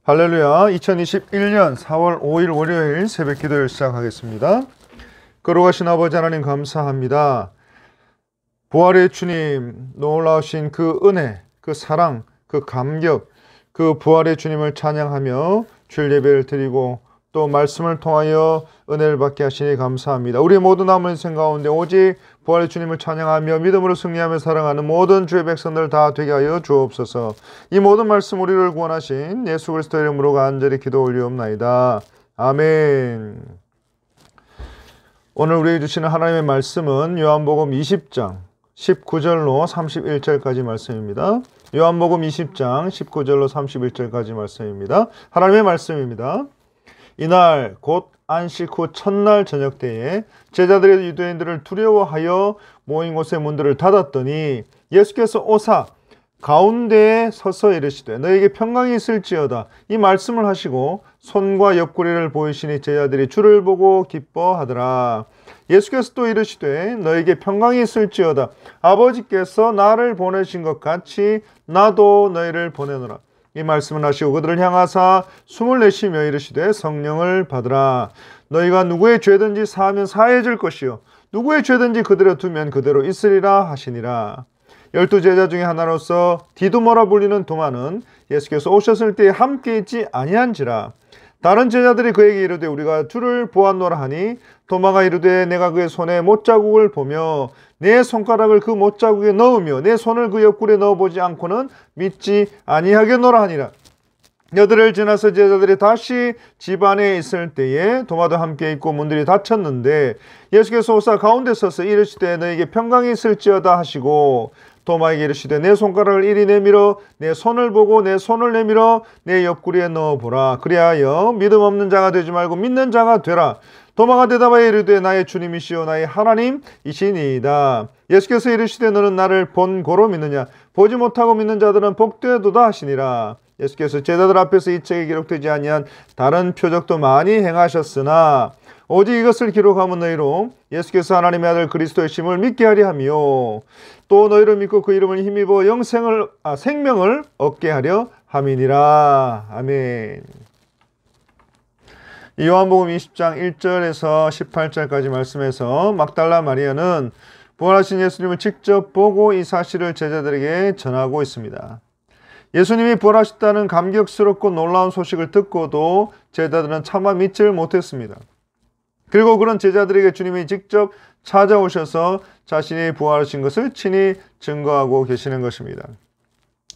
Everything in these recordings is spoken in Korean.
할렐루야. 2021년 4월 5일 월요일 새벽 기도를 시작하겠습니다. 거룩하신 아버지 하나님 감사합니다. 부활의 주님, 놀라우신 그 은혜, 그 사랑, 그 감격, 그 부활의 주님을 찬양하며 주일 예배를 드리고 또 말씀을 통하여 은혜를 받게 하시니 감사합니다. 우리 모든 남은 인생 가운데 오직 부활의 주님을 찬양하며 믿음으로 승리하며 사랑하는 모든 주의 백성들 다 되게 하여 주옵소서. 이 모든 말씀 우리를 구원하신 예수 그리스도의 이름으로 간절히 기도 올리옵나이다. 아멘. 오늘 우리에게 주시는 하나님의 말씀은 요한복음 20장 19절로 31절까지 말씀입니다. 요한복음 20장 19절로 31절까지 말씀입니다. 하나님의 말씀입니다. 이날 곧 안식 후 첫날 저녁 때에 제자들이 유대인들을 두려워하여 모인 곳의 문들을 닫았더니 예수께서 오사 가운데에 서서 이르시되 너에게 평강이 있을지어다. 이 말씀을 하시고 손과 옆구리를 보이시니 제자들이 주를 보고 기뻐하더라. 예수께서 또 이르시되 너에게 평강이 있을지어다. 아버지께서 나를 보내신 것 같이 나도 너희를 보내노라. 이 말씀을 하시고 그들을 향하사 숨을 내쉬며 이르시되 성령을 받으라. 너희가 누구의 죄든지 사하면 사해질 것이요 누구의 죄든지 그대로 두면 그대로 있으리라 하시니라. 12 제자 중에 하나로서 디두모라 불리는 도마는 예수께서 오셨을 때에 함께 있지 아니한지라. 다른 제자들이 그에게 이르되 우리가 주를 보았노라 하니 도마가 이르되 내가 그의 손에 못자국을 보며 내 손가락을 그 못자국에 넣으며 내 손을 그 옆구리에 넣어보지 않고는 믿지 아니하겠노라 하니라. 여드를 지나서 제자들이 다시 집 안에 있을 때에 도마도 함께 있고 문들이 닫혔는데 예수께서 오사 가운데 서서 이르시되 너에게 평강이 있을지어다 하시고 도마에게 이르시되 내 손가락을 이리 내밀어 내 손을 보고 내 손을 내밀어 내 옆구리에 넣어보라. 그리하여 믿음 없는 자가 되지 말고 믿는 자가 되라. 도마가 대답하여 이르되 나의 주님이시오 나의 하나님이시니이다. 예수께서 이르시되 너는 나를 본 고로 믿느냐 보지 못하고 믿는 자들은 복되도다 하시니라. 예수께서 제자들 앞에서 이 책에 기록되지 아니한 다른 표적도 많이 행하셨으나 오직 이것을 기록함은 너희로 예수께서 하나님의 아들 그리스도의 심을 믿게 하려 하며 또 너희를 믿고 그 이름을 힘입어 생명을 얻게 하려 함이니라. 아멘. 요한복음 20장 1절에서 18절까지 말씀에서 막달라 마리아는 부활하신 예수님을 직접 보고 이 사실을 제자들에게 전하고 있습니다. 예수님이 부활하셨다는 감격스럽고 놀라운 소식을 듣고도 제자들은 차마 믿지를 못했습니다. 그리고 그런 제자들에게 주님이 직접 찾아오셔서 자신이 부활하신 것을 친히 증거하고 계시는 것입니다.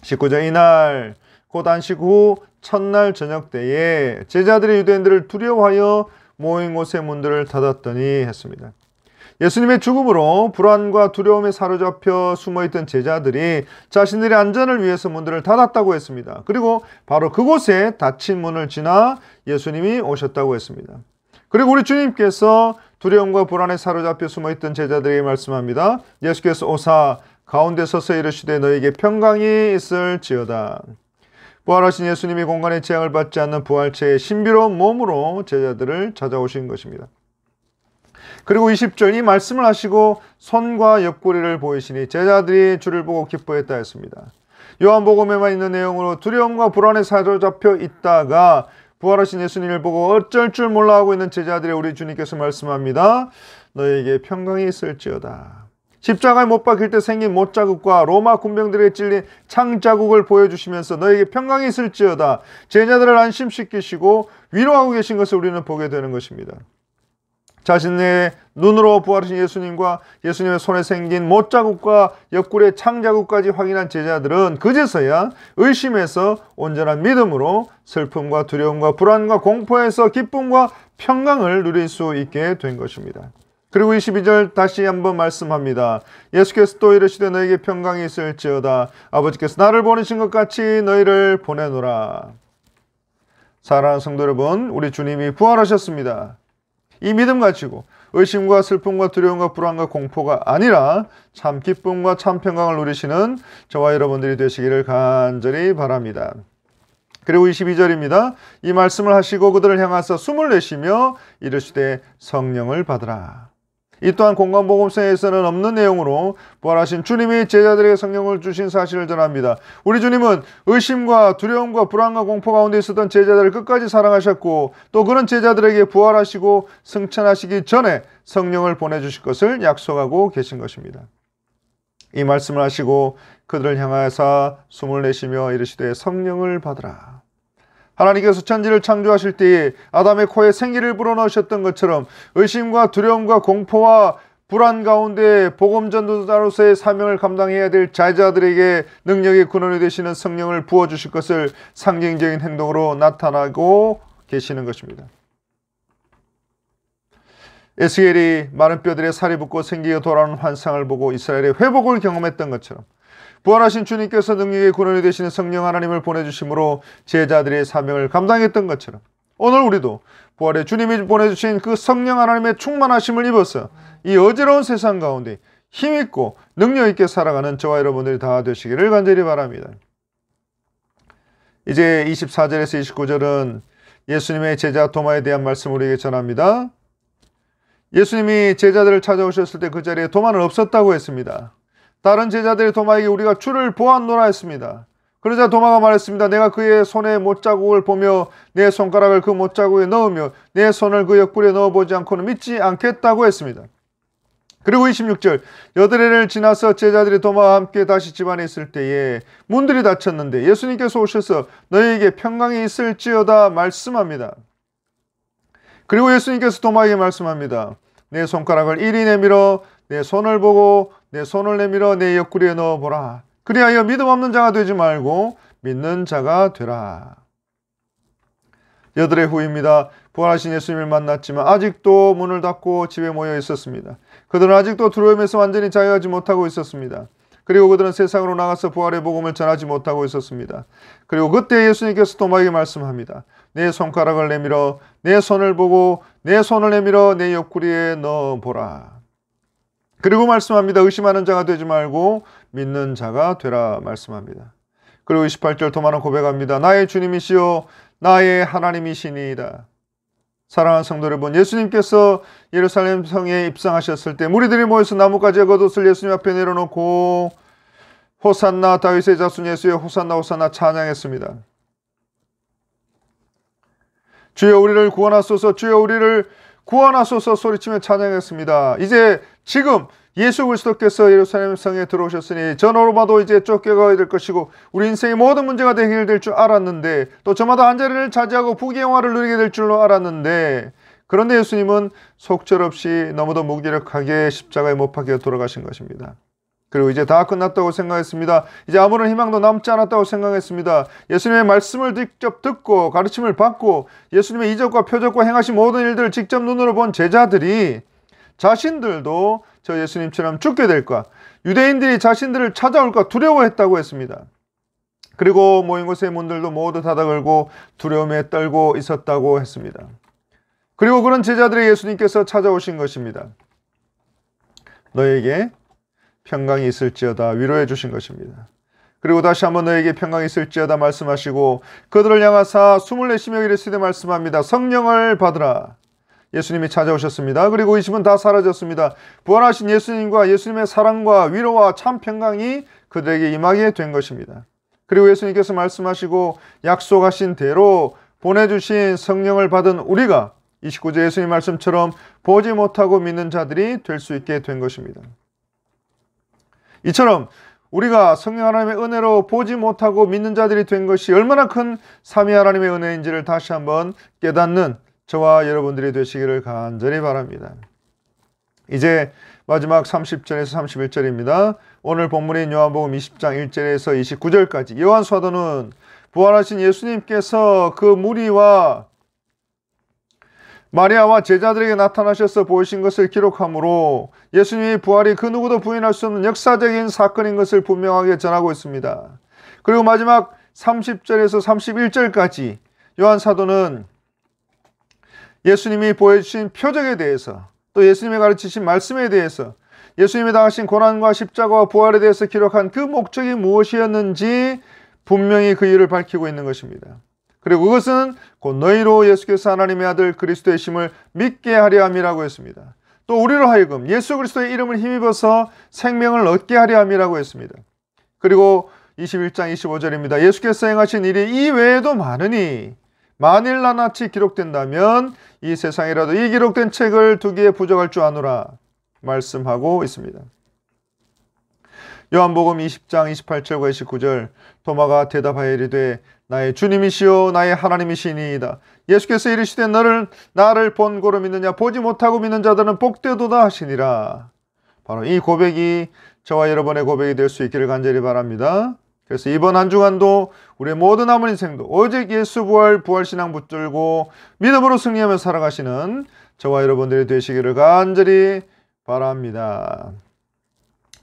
19절 이날 곧 안식 후 첫날 저녁 때에 제자들이 유대인들을 두려워하여 모인 곳의 문들을 닫았더니 했습니다. 예수님의 죽음으로 불안과 두려움에 사로잡혀 숨어있던 제자들이 자신들의 안전을 위해서 문들을 닫았다고 했습니다. 그리고 바로 그곳에 닫힌 문을 지나 예수님이 오셨다고 했습니다. 그리고 우리 주님께서 두려움과 불안에 사로잡혀 숨어있던 제자들에게 말씀합니다. 예수께서 오사 가운데 서서 이르시되 너에게 평강이 있을지어다. 부활하신 예수님이 공간의 제약을 받지 않는 부활체의 신비로운 몸으로 제자들을 찾아오신 것입니다. 그리고 20절 이 말씀을 하시고 손과 옆구리를 보이시니 제자들이 주를 보고 기뻐했다 했습니다. 요한복음에만 있는 내용으로 두려움과 불안에 사로잡혀 있다가 부활하신 예수님을 보고 어쩔 줄 몰라 하고 있는 제자들의 우리 주님께서 말씀합니다. 너에게 평강이 있을지어다. 십자가에 못 박힐 때 생긴 못자국과 로마 군병들에게 찔린 창자국을 보여주시면서 너에게 평강이 있을지어다. 제자들을 안심시키시고 위로하고 계신 것을 우리는 보게 되는 것입니다. 자신의 눈으로 부활하신 예수님과 예수님의 손에 생긴 못자국과 옆구리의 창자국까지 확인한 제자들은 그제서야 의심에서 온전한 믿음으로 슬픔과 두려움과 불안과 공포에서 기쁨과 평강을 누릴 수 있게 된 것입니다. 그리고 22절 다시 한번 말씀합니다. 예수께서 또 이르시되 너에게 평강이 있을지어다. 아버지께서 나를 보내신 것 같이 너희를 보내노라. 사랑하는 성도 여러분, 우리 주님이 부활하셨습니다. 이 믿음 가지고 의심과 슬픔과 두려움과 불안과 공포가 아니라 참 기쁨과 참 평강을 누리시는 저와 여러분들이 되시기를 간절히 바랍니다. 그리고 22절입니다. 이 말씀을 하시고 그들을 향하사 숨을 내쉬며 이르시되 성령을 받으라. 이 또한 공관복음서에서는 없는 내용으로 부활하신 주님이 제자들에게 성령을 주신 사실을 전합니다. 우리 주님은 의심과 두려움과 불안과 공포 가운데 있었던 제자들을 끝까지 사랑하셨고 또 그런 제자들에게 부활하시고 승천하시기 전에 성령을 보내주실 것을 약속하고 계신 것입니다. 이 말씀을 하시고 그들을 향하여서 숨을 내쉬며 이르시되 성령을 받으라. 하나님께서 천지를 창조하실 때에 아담의 코에 생기를 불어넣으셨던 것처럼 의심과 두려움과 공포와 불안 가운데 복음 전도자로서의 사명을 감당해야 될 제자들에게 능력의 근원이 되시는 성령을 부어주실 것을 상징적인 행동으로 나타나고 계시는 것입니다. 에스겔이 마른 뼈들에 살이 붙고 생기가 돌아오는 환상을 보고 이스라엘의 회복을 경험했던 것처럼 부활하신 주님께서 능력의 근원이 되시는 성령 하나님을 보내주심으로 제자들의 사명을 감당했던 것처럼 오늘 우리도 부활의 주님이 보내주신 그 성령 하나님의 충만하심을 입어서 이 어지러운 세상 가운데 힘있고 능력있게 살아가는 저와 여러분들이 다 되시기를 간절히 바랍니다. 이제 24절에서 29절은 예수님의 제자 도마에 대한 말씀을 우리에게 전합니다. 예수님이 제자들을 찾아오셨을 때 그 자리에 도마는 없었다고 했습니다. 다른 제자들이 도마에게 우리가 주를 보았노라 했습니다. 그러자 도마가 말했습니다. 내가 그의 손에 못자국을 보며 내 손가락을 그 못자국에 넣으며 내 손을 그 옆구리에 넣어보지 않고는 믿지 않겠다고 했습니다. 그리고 26절 여드레를 지나서 제자들이 도마와 함께 다시 집안에 있을 때에 문들이 닫혔는데 예수님께서 오셔서 너희에게 평강이 있을지어다 말씀합니다. 그리고 예수님께서 도마에게 말씀합니다. 내 손가락을 이리 내밀어 내 손을 보고 내 손을 내밀어 내 옆구리에 넣어보라. 그리하여 믿음 없는 자가 되지 말고 믿는 자가 되라. 여드레 후입니다. 부활하신 예수님을 만났지만 아직도 문을 닫고 집에 모여 있었습니다. 그들은 아직도 두려움에서 완전히 자유하지 못하고 있었습니다. 그리고 그들은 세상으로 나가서 부활의 복음을 전하지 못하고 있었습니다. 그리고 그때 예수님께서 도마에게 말씀합니다. 내 손가락을 내밀어 내 손을 보고 내 손을 내밀어 내 옆구리에 넣어보라. 그리고 말씀합니다. 의심하는 자가 되지 말고 믿는 자가 되라 말씀합니다. 그리고 28절 도마는 고백합니다. 나의 주님이시요 나의 하나님이시니이다. 사랑하는 성도 여러분, 예수님께서 예루살렘 성에 입성하셨을 때 무리들이 모여서 나뭇가지에 겉옷을 예수님 앞에 내려놓고 호산나 다윗의 자손 예수의 호산나 호산나 찬양했습니다. 주여 우리를 구원하소서 주여 우리를 구원하소서 소리치며 찬양했습니다. 이제 지금 예수 그리스도께서 예루살렘 성에 들어오셨으니 전으로마도 이제 쫓겨가야 될 것이고 우리 인생의 모든 문제가 해결될 줄 알았는데 또 저마다 한 자리를 차지하고 부귀영화를 누리게 될 줄로 알았는데 그런데 예수님은 속절없이 너무도 무기력하게 십자가에 못 박혀 돌아가신 것입니다. 그리고 이제 다 끝났다고 생각했습니다. 이제 아무런 희망도 남지 않았다고 생각했습니다. 예수님의 말씀을 직접 듣고 가르침을 받고 예수님의 이적과 표적과 행하신 모든 일들을 직접 눈으로 본 제자들이 자신들도 저 예수님처럼 죽게 될까, 유대인들이 자신들을 찾아올까 두려워했다고 했습니다. 그리고 모인 곳의 문들도 모두 닫아 걸고 두려움에 떨고 있었다고 했습니다. 그리고 그런 제자들의 예수님께서 찾아오신 것입니다. 너에게 평강이 있을지어다 위로해 주신 것입니다. 그리고 다시 한번 너에게 평강이 있을지어다 말씀하시고 그들을 향하사 숨을 내쉬며 이르시되 말씀합니다. 성령을 받으라. 예수님이 찾아오셨습니다. 그리고 20은 다 사라졌습니다. 부활하신 예수님과 예수님의 사랑과 위로와 참 평강이 그들에게 임하게 된 것입니다. 그리고 예수님께서 말씀하시고 약속하신 대로 보내주신 성령을 받은 우리가 29절 예수님 말씀처럼 보지 못하고 믿는 자들이 될 수 있게 된 것입니다. 이처럼 우리가 성령 하나님의 은혜로 보지 못하고 믿는 자들이 된 것이 얼마나 큰 삼위 하나님의 은혜인지를 다시 한번 깨닫는 저와 여러분들이 되시기를 간절히 바랍니다. 이제 마지막 30절에서 31절입니다. 오늘 본문인 요한복음 20장 1절에서 29절까지 요한 사도는 부활하신 예수님께서 그 무리와 마리아와 제자들에게 나타나셔서 보이신 것을 기록하므로 예수님의 부활이 그 누구도 부인할 수 없는 역사적인 사건인 것을 분명하게 전하고 있습니다. 그리고 마지막 30절에서 31절까지 요한 사도는 예수님이 보여주신 표적에 대해서 또 예수님이 가르치신 말씀에 대해서 예수님이 당하신 고난과 십자가와 부활에 대해서 기록한 그 목적이 무엇이었는지 분명히 그 이유를 밝히고 있는 것입니다. 그리고 그것은 곧 너희로 예수께서 하나님의 아들 그리스도의 심을 믿게 하려 함이라고 했습니다. 또 우리로 하여금 예수 그리스도의 이름을 힘입어서 생명을 얻게 하려 함이라고 했습니다. 그리고 21장 25절입니다. 예수께서 행하신 일이 이 외에도 많으니 만일 나같이 기록된다면 이 세상이라도 이 기록된 책을 두기에 부족할 줄 아노라 말씀하고 있습니다. 요한복음 20장 28절과 29절 도마가 대답하여 이르되 나의 주님이시요 나의 하나님이시니이다. 예수께서 이르시되 나를 본고로 믿느냐 보지 못하고 믿는 자들은 복되도다 하시니라. 바로 이 고백이 저와 여러분의 고백이 될 수 있기를 간절히 바랍니다. 그래서 이번 한 주간도 우리의 모든 남은 인생도 오직 예수 부활신앙 붙들고 믿음으로 승리하며 살아가시는 저와 여러분들이 되시기를 간절히 바랍니다.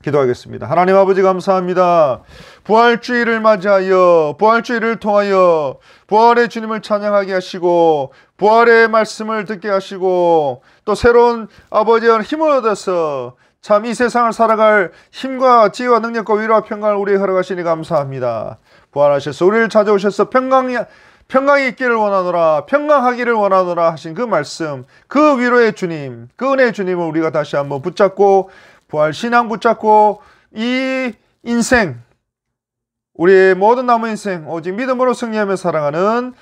기도하겠습니다. 하나님 아버지 감사합니다. 부활주의를 맞이하여 부활주의를 통하여 부활의 주님을 찬양하게 하시고 부활의 말씀을 듣게 하시고 또 새로운 아버지의 힘을 얻어서 참 이 세상을 살아갈 힘과 지혜와 능력과 위로와 평강을 우리에게 허락하시니 감사합니다. 부활하셔서 우리를 찾아오셔서 평강이 있기를 원하노라 평강하기를 원하노라 하신 그 말씀, 그 위로의 주님, 그 은혜의 주님을 우리가 다시 한번 붙잡고 부활신앙 붙잡고 이 인생, 우리의 모든 남은 인생 오직 믿음으로 승리하며 살아가는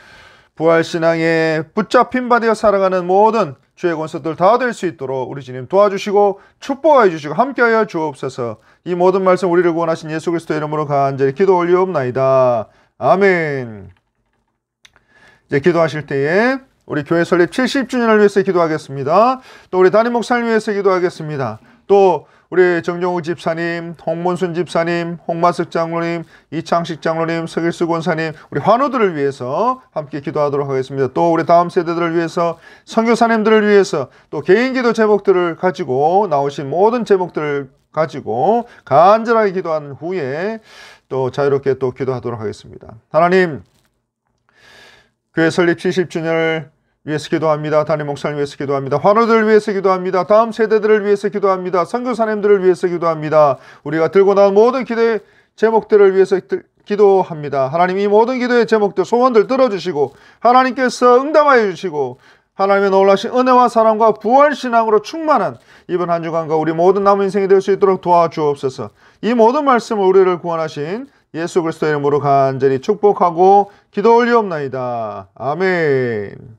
부활신앙에 붙잡힌 바 되어 살아가는 모든 주의 권속들 다 될 수 있도록 우리 주님 도와주시고 축복하여 주시고 함께하여 주옵소서. 이 모든 말씀 우리를 구원하신 예수 그리스도의 이름으로 간절히 기도 올리옵나이다. 아멘. 이제 기도하실 때에 우리 교회 설립 70주년을 위해서 기도하겠습니다. 또 우리 담임 목사님 위해서 기도하겠습니다. 또 우리 정종욱 집사님, 홍문순 집사님, 홍마석 장로님, 이창식 장로님, 서길수 권사님, 우리 환우들을 위해서 함께 기도하도록 하겠습니다. 또 우리 다음 세대들을 위해서, 선교사님들을 위해서, 또 개인기도 제목들을 가지고 나오신 모든 제목들을 가지고 간절하게 기도한 후에 또 자유롭게 또 기도하도록 하겠습니다. 하나님, 교회 설립 70주년을 위해서 기도합니다. 담임 목사님 위해서 기도합니다. 환우들을 위해서 기도합니다. 다음 세대들을 위해서 기도합니다. 선교사님들을 위해서 기도합니다. 우리가 들고 나온 모든 기도의 제목들을 위해서 기도합니다. 하나님 이 모든 기도의 제목들 소원들 들어주시고 하나님께서 응답하여 주시고 하나님의 놀라신 은혜와 사랑과 부활신앙으로 충만한 이번 한 주간과 우리 모든 남은 인생이 될 수 있도록 도와주옵소서. 이 모든 말씀을 우리를 구원하신 예수 그리스도의 이름으로 간절히 축복하고 기도 올리옵나이다. 아멘.